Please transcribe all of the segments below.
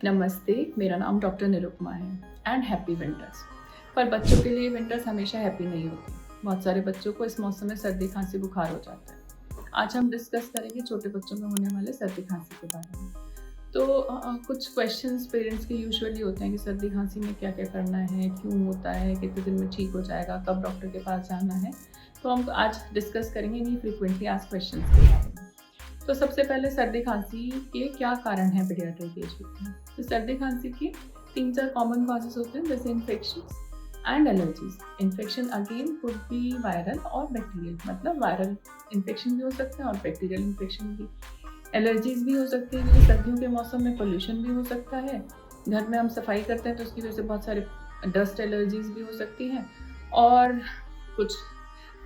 नमस्ते, मेरा नाम डॉक्टर निरुपमा है एंड हैप्पी विंटर्स। पर बच्चों के लिए विंटर्स हमेशा हैप्पी नहीं होती। बहुत सारे बच्चों को इस मौसम में सर्दी खांसी बुखार हो जाता है। आज हम डिस्कस करेंगे छोटे बच्चों में होने वाले सर्दी खांसी के बारे में। तो कुछ क्वेश्चंस पेरेंट्स के यूजुअली होते हैं कि सर्दी खांसी में क्या क्या करना है, क्यों होता है, कितने दिन में ठीक हो जाएगा, कब डॉक्टर के पास जाना है। तो हम आज डिस्कस करेंगे इन्हीं फ्रीक्वेंटली आस्क्ड क्वेश्चंस के बारे में। तो सबसे पहले सर्दी खांसी के क्या कारण हैं पीडियाट्रिक एज ग्रुप में। तो सर्दी खांसी की 3-4 कॉमन कॉजेज होते हैं, जैसे infection and allergies. Infection again could be viral और बैक्टीरियल, मतलब वायरल इन्फेक्शन भी हो सकते हैं और बैक्टीरियल इन्फेक्शन भी। एलर्जीज भी हो सकती है क्योंकि सर्दियों के मौसम में पोल्यूशन भी हो सकता है। घर में हम सफाई करते हैं तो उसकी वजह से बहुत सारे डस्ट एलर्जीज भी हो सकती हैं। और कुछ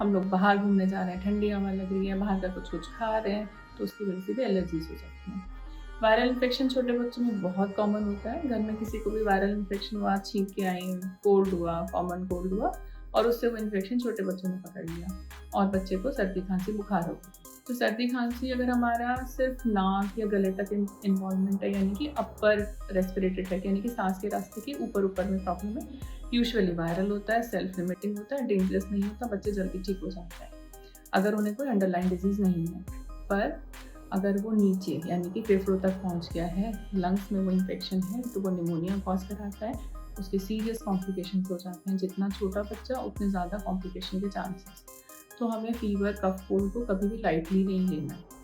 हम लोग बाहर घूमने जा रहे हैं, ठंडी हवा लग रही है, बाहर का कुछ खा रहे हैं, तो उसकी वजह से भी एलर्जीज हो सकती हैं। वायरल इन्फेक्शन छोटे बच्चों में बहुत कॉमन होता है। घर में किसी को भी वायरल इन्फेक्शन हुआ, छींक के आई, कोल्ड हुआ, कॉमन कोल्ड हुआ और उससे वो इन्फेक्शन छोटे बच्चों ने पकड़ लिया और बच्चे को सर्दी खांसी बुखार हो गया। तो सर्दी खांसी अगर हमारा सिर्फ नाक या गले तक इन्वॉल्वमेंट है, यानी कि अपर रेस्पिरेटरी ट्रैक, यानी कि सांस के रास्ते के ऊपर में प्रॉब्लम है, यूजुअली वायरल होता है, सेल्फ लिमिटिंग होता है, डेंजरस नहीं होता, बच्चे जल्दी ठीक हो जाते हैं अगर उन्हें कोई अंडरलाइन डिजीज नहीं है। पर अगर वो नीचे यानी कि फेफड़ों तक पहुंच गया है, लंग्स में वो इन्फेक्शन है, तो वो निमोनिया कॉज कराता है, उसके सीरियस कॉम्प्लिकेशंस हो जाते हैं। जितना छोटा बच्चा उतने ज़्यादा कॉम्प्लिकेशन के चांसेस। तो हमें फीवर, कफ, कोल्ड को कभी भी लाइटली नहीं लेना है।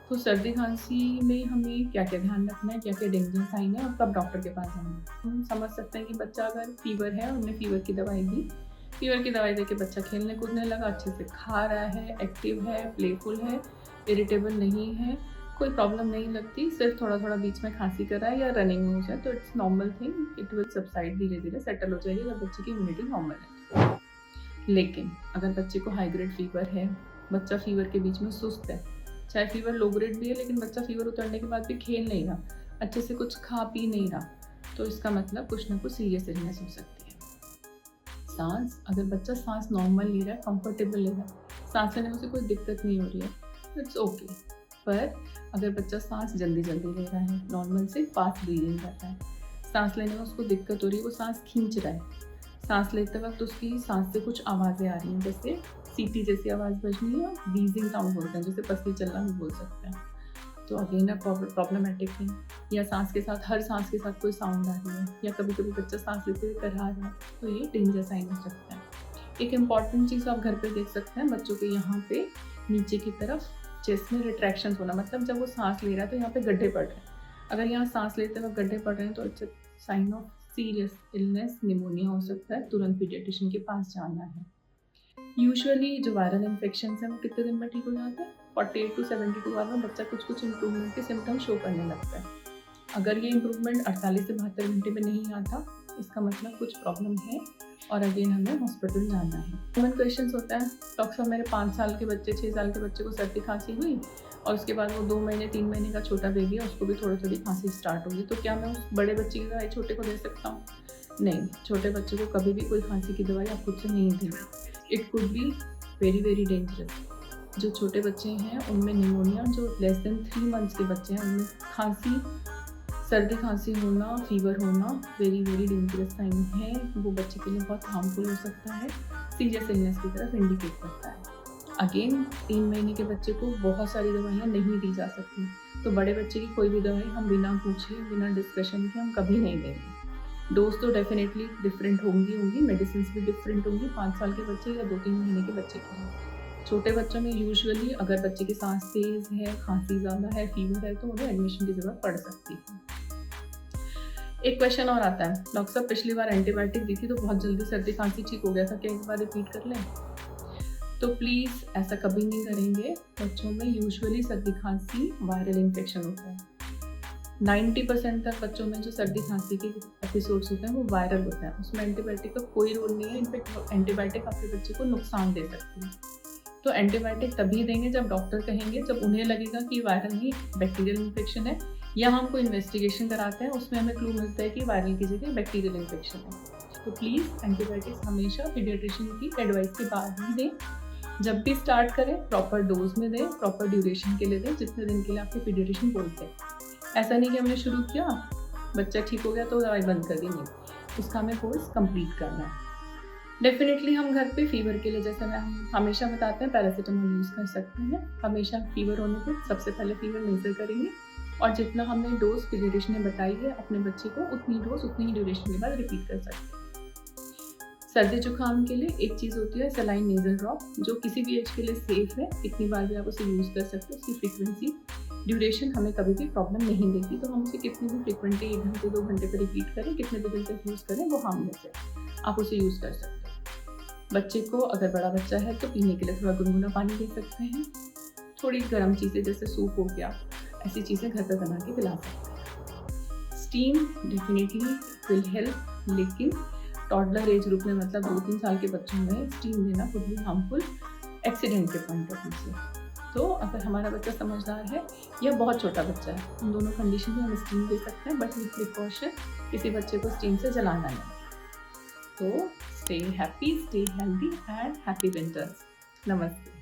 तो सर्दी खांसी में हमें क्या क्या ध्यान रखना है, क्या क्या डेंजर साइन है और कब डॉक्टर के पास जाना है। हम समझ सकते हैं कि बच्चा अगर फीवर है, हमने फीवर की दवाई दी, फीवर की दवाई देके बच्चा खेलने कूदने लगा, अच्छे से खा रहा है, एक्टिव है, प्लेफुल है, इरिटेबल नहीं है, कोई प्रॉब्लम नहीं लगती, सिर्फ थोड़ा थोड़ा बीच में खांसी कर रहा है या रनिंग हो जाए, तो it's normal thing, it will subside, धीरे धीरे सेटल हो जाएगी अगर बच्चे की इम्यूनिटी नॉर्मल है। लेकिन अगर बच्चे को हाई ग्रेड फीवर है, बच्चा फीवर के बीच में सुस्त है, चाहे फीवर लो ग्रेड भी है, लेकिन बच्चा फीवर उतरने के बाद भी खेल नहीं रहा, अच्छे से कुछ खा पी नहीं रहा, तो इसका मतलब कुछ ना कुछ सीरियस इलनेस हो सकती है। सांस, अगर बच्चा सांस नॉर्मल ले रहा है, कंफर्टेबल ले रहा है, सांस लेने में उसे कोई दिक्कत नहीं हो रही है, इट्स ओके। पर अगर बच्चा सांस जल्दी जल्दी ले रहा है, नॉर्मल से फास्ट ब्रीदिंग कर रहा है, सांस लेने में उसको दिक्कत हो रही है, वो सांस खींच रहा है, सांस लेते वक्त उसकी सांस से कुछ आवाज़ें आ रही हैं, जैसे सीटी जैसी आवाज़ बजनी है, वीजिंग साउंड बोलते हैं, जैसे पसली चलना भी बोल सकते हैं, तो अगेन प्रॉब्लमेटिक है। या सांस के साथ, हर सांस के साथ कोई साउंड आ रही है, या कभी कभी बच्चा सांस लेते हुए करहा रहा है, तो ये डेंजर साइन हो सकता है। एक इम्पॉर्टेंट चीज़ आप घर पे देख सकते हैं, बच्चों के यहाँ पे नीचे की तरफ चेस्ट में रिट्रैक्शन होना, मतलब जब वो सांस ले रहा है तो यहाँ पे गड्ढे पड़ रहे हैं। अगर यहाँ सांस लेते वक्त गड्ढे पड़ रहे हैं तो it's sign of serious illness, pneumonia हो सकता है, तुरंत पीडियाट्रिशियन के पास जाना है। यूजुअली जो वायरल इन्फेक्शन है वो कितने दिन में ठीक हो जाते हैं? 48 to 72 आवर में बच्चा कुछ इम्प्रूवमेंट के सिम्टम्स शो करने लगता है। अगर ये इम्प्रूवमेंट 48 से 72 घंटे में नहीं आता, इसका मतलब कुछ प्रॉब्लम है और अगेन हमें हॉस्पिटल जाना है। कॉमन क्वेश्चन होता है, डॉक्टर साहब मेरे 5 साल के बच्चे, 6 साल के बच्चे को सर्दी खांसी हुई और उसके बाद वो 2 महीने 3 महीने का छोटा बेबी है, उसको भी थोड़ी खांसी स्टार्ट होगी, तो क्या मैं उस बड़े बच्चे की दवाई छोटे को दे सकता हूँ? नहीं, छोटे बच्चे को कभी भी कोई खांसी की दवाई आप खुद से नहीं देंगे। It could be very very dangerous. जो छोटे बच्चे हैं उनमें निमोनिया, जो लेस देन 3 मंथ्स के बच्चे हैं उनमें खांसी, सर्दी खांसी होना, फीवर होना वेरी वेरी डेंजरस साइन है, वो बच्चे के लिए बहुत हार्मफुल हो सकता है, सीरियस इलनेस की तरफ इंडिकेट करता है। अगेन 3 महीने के बच्चे को बहुत सारी दवाइयाँ नहीं दी जा सकती, तो बड़े बच्चे की कोई भी दवाई हम बिना पूछे, बिना डिस्कशन के हम कभी नहीं देंगे। डोज तो डेफिनेटली डिफरेंट होंगी, मेडिसिन भी डिफरेंट होंगी 5 साल के बच्चे या 2-3 महीने के बच्चे के लिए। छोटे बच्चों में यूजुअली अगर बच्चे की सांस तेज है, खांसी ज़्यादा है, फीवर है, तो उन्हें एडमिशन की ज़रूरत पड़ सकती है। एक क्वेश्चन और आता है, डॉक्टर साहब पिछली बार एंटीबायोटिक दी थी तो बहुत जल्दी सर्दी खांसी ठीक हो गया था, क्या एक बार रिपीट कर लें? तो प्लीज़ ऐसा कभी नहीं करेंगे। बच्चों में यूजुअली सर्दी खांसी वायरल इन्फेक्शन होता है। 90% तक बच्चों में जो सर्दी खांसी के एपिसोड्स होते हैं वो वायरल होता है, उसमें एंटीबायोटिक का कोई रोल नहीं है। इनफैक्ट एंटीबायोटिक आपके बच्चे को नुकसान दे सकती है। तो एंटीबायोटिक तभी देंगे जब डॉक्टर कहेंगे, जब उन्हें लगेगा कि वायरल नहीं बैक्टीरियल इन्फेक्शन है, या हम कोई इन्वेस्टिगेशन कराते हैं उसमें हमें क्लू मिलता है कि वायरल की जगह बैक्टीरियल इन्फेक्शन है। तो प्लीज़ एंटीबायोटिक्स हमेशा पीडियाट्रिशियन की एडवाइस के बाद ही दें। जब भी स्टार्ट करें प्रॉपर डोज में दें, प्रॉपर ड्यूरेशन के लिए दें, जितने दिन के लिए आपके पीडियाट्रिशियन बोलते हैं। ऐसा नहीं कि हमने शुरू किया बच्चा ठीक हो गया तो दवाई बंद कर दी, नहीं, उसका हमें कोर्स कंप्लीट करना है। डेफिनेटली हम घर पे फीवर के लिए, जैसे मैं हम हमेशा बताते हैं, पैरासीटामोल यूज़ कर सकते हैं। हमेशा फीवर होने पे सबसे पहले फीवर मेजर करेंगे और जितना हमने डोज पीडियाट्रिशियन ने बताई है अपने बच्चे को, उतनी डोज उतनी ही ड्यूरेशन के बाद रिपीट कर सकते हैं। सर्दी जुकाम के लिए एक चीज़ होती है सलाइन नेजल ड्रॉप, जो किसी भी एज के लिए सेफ है, कितनी बार भी आप उसे यूज़ कर सकते हो। उसकी फ्रीक्वेंसी ड्यूरेशन हमें कभी भी प्रॉब्लम नहीं देती, तो हम उसे कितनी भी फ्रीक्वेंटली 1 घंटे 2 घंटे पर रिपीट करें, कितने भी दिन तक यूज़ करें, वो हार्मलेस है, आप उसे यूज़ कर सकते हो। बच्चे को, अगर बड़ा बच्चा है तो पीने के लिए थोड़ा गुनगुना पानी दे सकते हैं, थोड़ी गर्म चीज़ें जैसे सूप हो गया, ऐसी चीज़ें घर पर बना के पिला सकते हैं। स्टीम डेफिनेटली विल हेल्प, लेकिन टॉडलर एज ग्रुप में, मतलब 2-3 साल के बच्चों में स्टीम देना कुछ भी हार्मफुल एक्सीडेंट के पॉइंट ऑफ व्यू से। तो अगर हमारा बच्चा समझदार है या बहुत छोटा बच्चा है, उन दोनों कंडीशन में हम स्टीम दे सकते हैं, बट विथ प्रिकॉशन, किसी बच्चे को स्टीम से जलाना नहीं। तो stay happy, stay healthy and happy winters. नमस्ते।